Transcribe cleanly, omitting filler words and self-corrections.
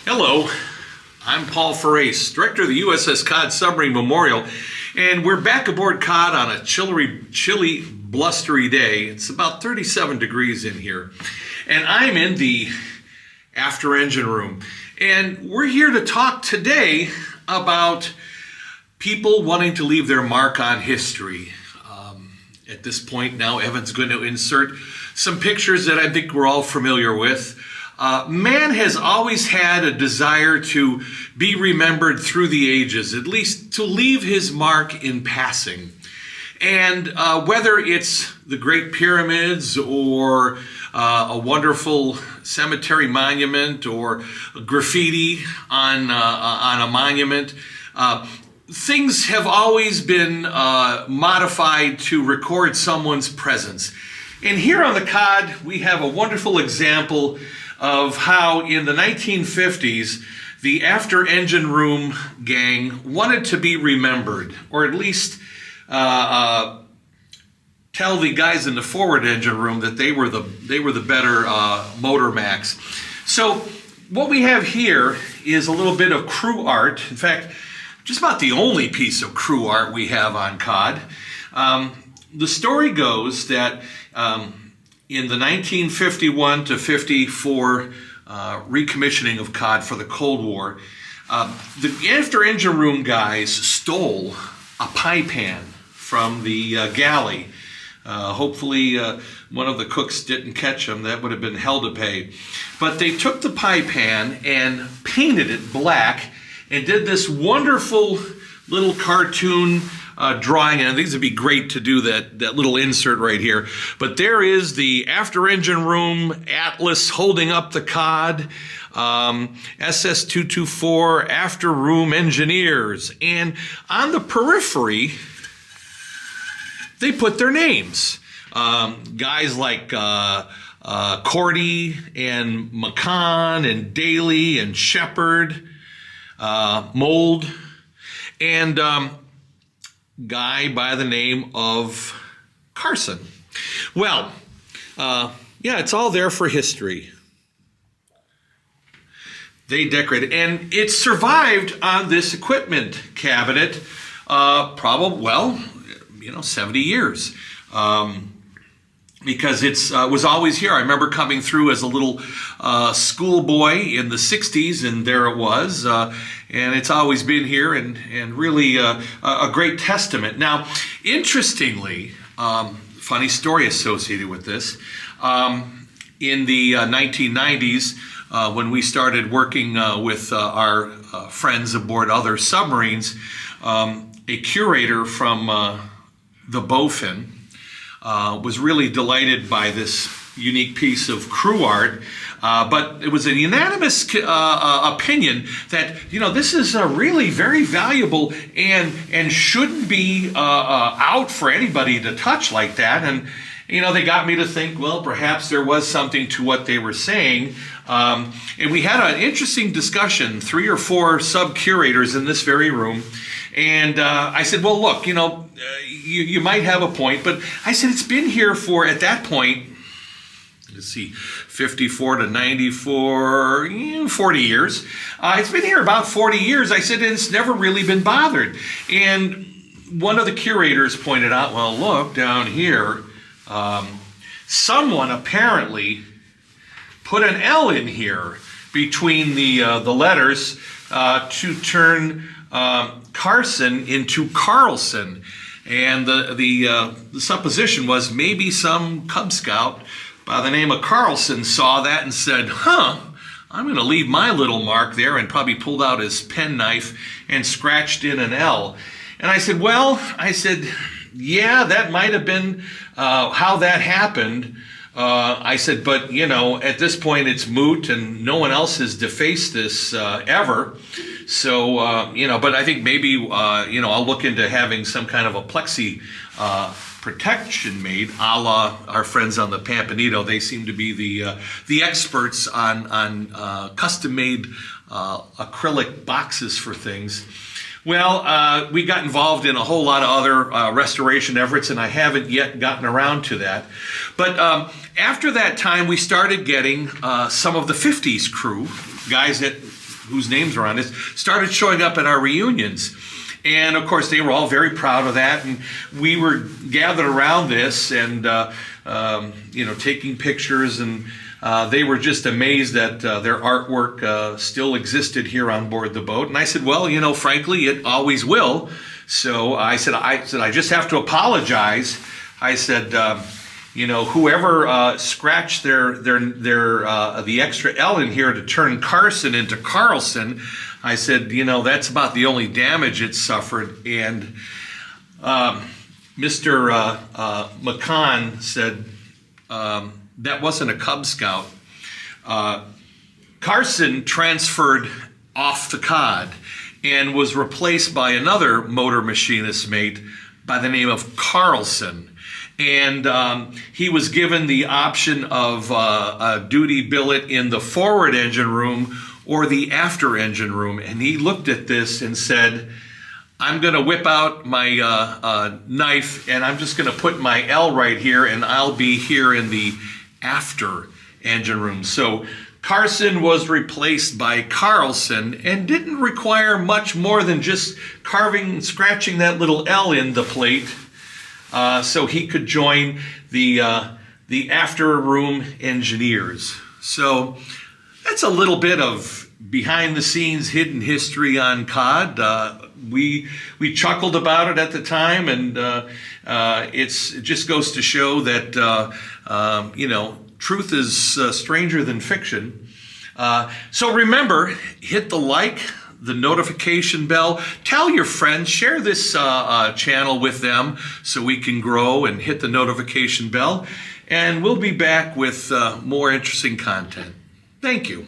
Hello, I'm Paul Ferrace, Director of the USS Cod Submarine Memorial, and we're back aboard Cod on a chilly, blustery day. It's about 37 degrees in here, and I'm in the after engine room, and we're here to talk today about people wanting to leave their mark on history. At this point now, Evan's going to insert some pictures that I think we're all familiar with. Man has always had a desire to be remembered through the ages, at least to leave his mark in passing. And whether it's the Great Pyramids or a wonderful cemetery monument or graffiti on a monument, things have always been modified to record someone's presence. And here on the Cod, we have a wonderful example of how in the 1950s, the after engine room gang wanted to be remembered, or at least tell the guys in the forward engine room that they were the better motor max. So what we have here is a little bit of crew art. In fact, just about the only piece of crew art we have on Cod. The story goes that in the 1951 to 54 recommissioning of Cod for the Cold War, the after engine room guys stole a pie pan from the galley. Hopefully one of the cooks didn't catch them. That would have been hell to pay. But they took the pie pan and painted it black and did this wonderful little cartoon drawing, and these would be great to do that little insert right here. But there is the after engine room atlas holding up the Cod, SS 224 after room engineers, and on the periphery they put their names. Guys like Cordy and McCon and Daly and Shepard, Mold, and guy by the name of Carson. Well, yeah, it's all there for history. They decorated, and it survived on this equipment cabinet probably, 70 years. Because it was always here. I remember coming through as a little schoolboy in the 60s, and there it was. And it's always been here, and really a great testament. Now, interestingly, funny story associated with this. In the 1990s, when we started working with our friends aboard other submarines, a curator from the Bowfin was really delighted by this unique piece of crew art, but it was a unanimous opinion that this is really very valuable and shouldn't be out for anybody to touch like that. And they got me to think, well, perhaps there was something to what they were saying. And we had an interesting discussion, 3 or 4 sub-curators in this very room. And I said, well, look, you might have a point, but I said it's been here for, at that point, let's see, 54 to 94, 40 years. It's been here about 40 years. I said, and it's never really been bothered. And one of the curators pointed out, well, look, down here, someone apparently put an L in here between the letters to turn Carson into Carlson. And the supposition was maybe some Cub Scout by the name of Carlson saw that and said, I'm going to leave my little mark there, and probably pulled out his penknife and scratched in an L. And I said, yeah, that might have been how that happened. I said, but at this point it's moot, and no one else has defaced this ever. So but I think maybe I'll look into having some kind of a plexi protection made, a la our friends on the Pampanito. They seem to be the experts on custom-made acrylic boxes for things. Well, we got involved in a whole lot of other restoration efforts, and I haven't yet gotten around to that. But after that time, we started getting some of the 50s crew, guys that whose names are on this started showing up at our reunions. And of course, they were all very proud of that. And we were gathered around this and, taking pictures. And they were just amazed that their artwork still existed here on board the boat. And I said, well, frankly, it always will. So I said, I just have to apologize. I said, whoever scratched the extra L in here to turn Carson into Carlson, I said, that's about the only damage it suffered. And Mr. McCon said, that wasn't a Cub Scout. Carson transferred off the Cod and was replaced by another motor machinist mate by the name of Carlson. And he was given the option of a duty billet in the forward engine room or the after engine room. And he looked at this and said, I'm going to whip out my knife and I'm just going to put my L right here and I'll be here in the after engine room. So Carson was replaced by Carlson and didn't require much more than just scratching that little L in the plate so he could join the after room engineers. So that's a little bit of behind the scenes hidden history on Cod. We chuckled about it at the time, and it just goes to show that truth is stranger than fiction. So remember, hit the like, the notification bell, tell your friends, share this channel with them so we can grow, and hit the notification bell. And we'll be back with more interesting content. Thank you.